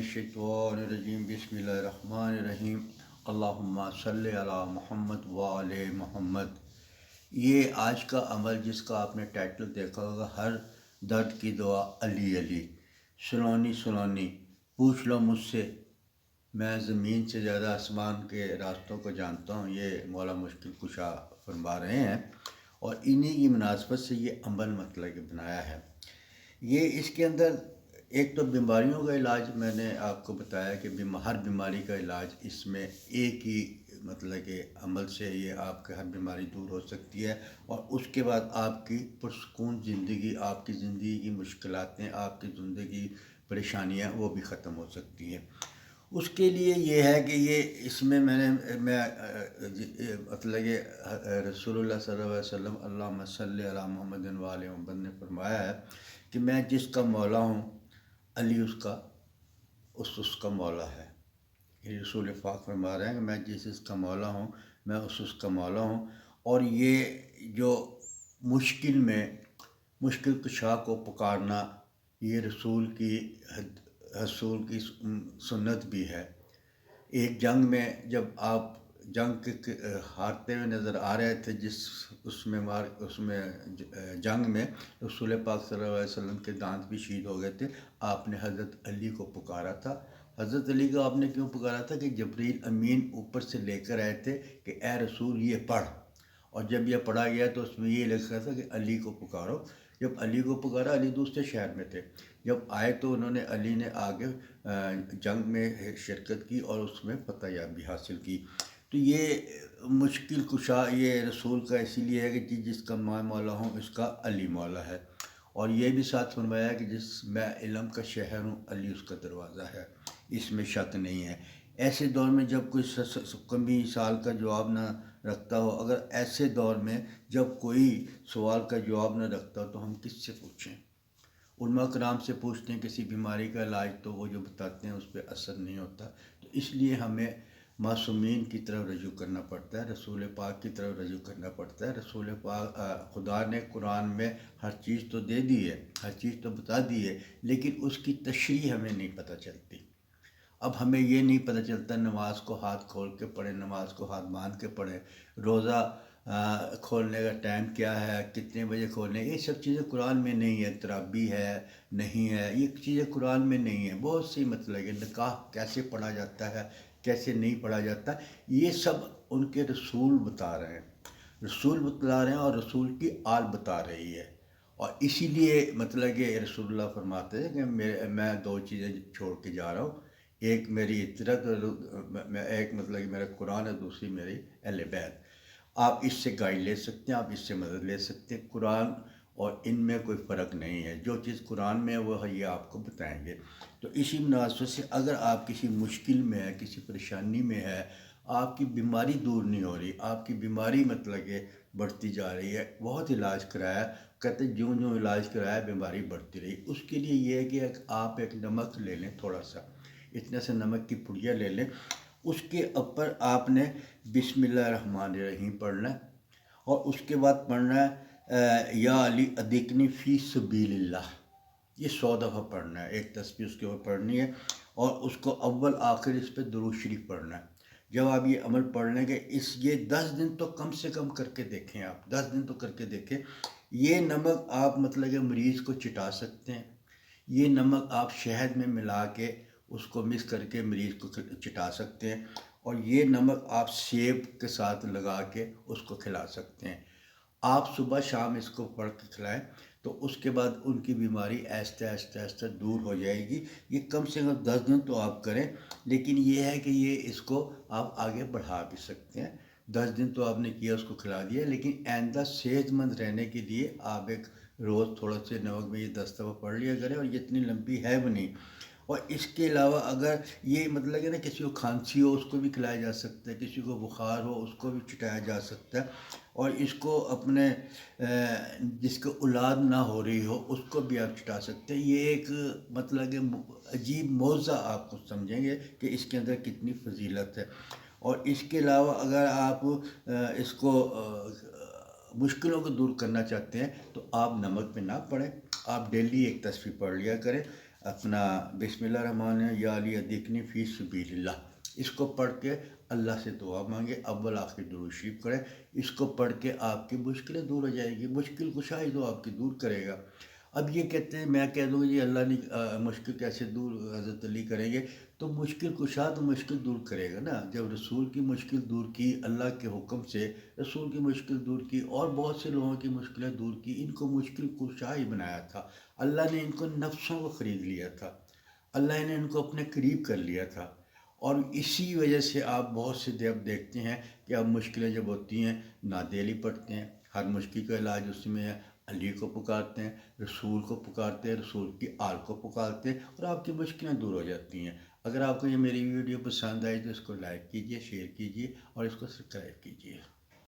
मिनश्शैतानिर्रजीम बिस्मिल्लाहिर्रहमानिर्रहीम अल्लाहुम्मा सल्लि अला मोहम्मद व आले मोहम्मद। ये आज का अमल जिसका आपने टाइटल देखा होगा, हर दर्द की दुआ अली अली। सुनानी सुनानी पूछ लो मुझसे, मैं ज़मीन से ज़्यादा आसमान के रास्तों को जानता हूँ। ये मौला मुश्किल कुशा फरमा रहे हैं और इन्हीं की मुनासबत से ये अमल मतलब बनाया है। ये इसके अंदर एक तो बीमारियों का इलाज मैंने आपको बताया कि हर बीमारी का इलाज इसमें एक ही मतलब के अमल से ये आपके हर बीमारी दूर हो सकती है। और उसके बाद आपकी पुरसुकून ज़िंदगी, आपकी ज़िंदगी की मुश्किलातें, आपकी ज़िंदगी परेशानियां वो भी ख़त्म हो सकती हैं। उसके लिए ये है कि ये इसमें मैं मतलब कि रसूलुल्लाह सल्लल्लाहु अलैहि वसल्लम अल्लाहुम्मा सल्लि अला मुहम्मदिन व आले मुहम्मद ने फरमाया है कि मैं जिसका मौला हूँ, अली उसका मौला है। ये रसूल पाक फरमा रहे हैं कि मैं जिसका मौला हूँ, मैं उसका मौला हूँ। और ये जो मुश्किल कुशा को पुकारना, ये रसूल की सुन्नत भी है। एक जंग में जब आप जंग के हारते हुए नज़र आ रहे थे, उसमें जंग में रसूल पाक सल्लल्लाहु अलैहि वसल्लम के दांत भी शहीद हो गए थे। आपने हज़रत अली को पुकारा था। हज़रत अली को आपने क्यों पुकारा था कि जबरील अमीन ऊपर से लेकर आए थे कि ए रसूल ये पढ़, और जब यह पढ़ा गया तो उसमें ये लिखा था कि अली को पुकारो। जब अली को पुकारा, अली दूसरे शहर में थे, जब आए तो अली ने आगे जंग में शिरकत की और उसमें फतहयाबी हासिल की। तो ये मुश्किल कुशा ये रसूल का इसीलिए है कि जिसका मैं मौला हूँ, इसका अली मौला है। और ये भी साथ फरमाया कि मैं इल्म का शहर हूँ, अली उसका दरवाज़ा है, इसमें शक नहीं है। ऐसे दौर में जब कोई कमी साल का जवाब ना रखता हो, अगर ऐसे दौर में जब कोई सवाल का जवाब ना रखता हो तो हम किससे पूछें? उलमा कराम से पूछते हैं किसी बीमारी का इलाज, तो वो जो बताते हैं उस पर असर नहीं होता। तो इसलिए हमें मासूमीन की तरफ रजू करना पड़ता है, रसूल पाक की तरफ रजू करना पड़ता है। रसूल पाक खुदा ने कुरान में हर चीज़ तो दे दी है, हर चीज़ तो बता दी है, लेकिन उसकी तशरीह हमें नहीं पता चलती। अब हमें ये नहीं पता चलता नमाज को हाथ खोल के पढ़े, नमाज को हाथ बांध के पढ़े, रोज़ा खोलने का टाइम क्या है, कितने बजे खोलने, ये सब चीज़ें कुरान में नहीं है। तराबी है नहीं है, ये चीज़ें कुरान में नहीं है। बहुत सी मतलब है निकाह कैसे पढ़ा जाता है, कैसे नहीं पढ़ा जाता, ये सब उनके रसूल बता रहे हैं, रसूल बता रहे हैं और रसूल की आल बता रही है। और इसीलिए मतलब कि रसूलुल्लाह फरमाते हैं कि मैं दो चीज़ें छोड़ के जा रहा हूँ, एक मेरी इतरत और एक मतलब कि मेरा कुरान है, दूसरी मेरी अहले बैत। आप इससे गाइड ले सकते हैं, आप इससे मदद ले सकते हैं। कुरान और इनमें कोई फ़र्क नहीं है, जो चीज़ कुरान में है वो ये आपको बताएंगे। तो इसी मुनासबत से अगर आप किसी मुश्किल में है, किसी परेशानी में है, आपकी बीमारी दूर नहीं हो रही, आपकी बीमारी मतलब कि बढ़ती जा रही है, बहुत इलाज कराया, कहते ज्यों ज्यों इलाज कराया बीमारी बढ़ती रही। उसके लिए ये है कि आप एक नमक ले लें, थोड़ा सा इतने से नमक की पुड़िया ले लें, उसके ऊपर आपने बिस्मिल्लाहिर्रहमानिर्रहीम पढ़ना है और उसके बाद पढ़ना है या अली अदिकनी फ़ी सबीलिल्लाह। ये 100 दफ़ा पढ़ना है, एक तस्बीह उसके ऊपर पढ़नी है और उसको अव्वल आखिर इस पर दुरूद शरीफ पढ़ना है। जब आप ये अमल पढ़ लेंगे, ये 10 दिन तो कम से कम करके देखें, आप 10 दिन तो करके देखें। ये नमक आप मतलब कि मरीज़ को चिटा सकते हैं, ये नमक आप शहद में मिला के उसको मिक्स करके मरीज़ को चिटा सकते हैं, और ये नमक आप सेब के साथ लगा के उसको खिला सकते हैं। आप सुबह शाम इसको पढ़ के खिलाएँ तो उसके बाद उनकी बीमारी आहिस्ते आहिस्ते आहिस्ते दूर हो जाएगी। ये कम से कम 10 दिन तो आप करें, लेकिन ये है कि ये इसको आप आगे बढ़ा भी सकते हैं। 10 दिन तो आपने किया, उसको खिला दिया, लेकिन आइंदा सेहतमंद रहने के लिए आप एक रोज़ थोड़ा से नमक में ये 10 दफ़ा पढ़ लिया करें, और ये इतनी लंबी है भी नहीं। और इसके अलावा अगर ये मतलब कि ना किसी को खांसी हो उसको भी खिलाया जा सकता है, किसी को बुखार हो उसको भी छिटाया जा सकता है, और इसको अपने जिसको औलाद ना हो रही हो उसको भी आप छिटा सकते हैं। ये एक मतलब कि अजीब मौज़ा आप समझेंगे कि इसके अंदर कितनी फजीलत है। और इसके अलावा अगर आप इसको मुश्किलों को दूर करना चाहते हैं तो आप नमक पे ना पड़ें, आप डेली एक तस्बीह पढ़ लिया करें। اپنا بسم اللہ الرحمن الرحیم یا علی ادکنی فی سبیل اللہ، اس کو پڑھ کے اللہ سے دعا مانگے، اول آخر درود شریف کریں، اس کو پڑھ کے آپ کی مشکلیں دور ہو جائیں گی، مشکل کشا ہی تو آپ کی دور کرے گا۔ اب یہ کہتے ہیں میں کہہ دوں گی اللہ نے مشکل کیسے دور حضرت علی کریں گے، تو مشکل کشا تو مشکل دور کرے گا نا۔ جب رسول کی مشکل دور کی اللہ کے حکم سے، رسول کی مشکل دور کی اور بہت سے لوگوں کی مشکلیں دور کی، ان کو مشکل کشا ہی بنایا تھا۔ اللہ نے ان کو نفسوں کو خرید لیا تھا، اللہ نے ان کو اپنے قریب کر لیا تھا، اور اسی وجہ سے آپ بہت سے اب دیکھتے ہیں کہ اب مشکلیں جب ہوتی ہیں نادیلی پڑھتے ہیں، ہر مشکل کا علاج اس میں ہے، علی کو پکارتے ہیں، رسول کو پکارتے ہیں، رسول کی آل کو پکارتے ہیں، اور آپ کی مشکلیں دور ہو جاتی ہیں۔ اگر آپ کو یہ میری ویڈیو پسند آئی تو اس کو لائک کیجئے، شیئر کیجئے اور اس کو سبسکرائب کیجئے۔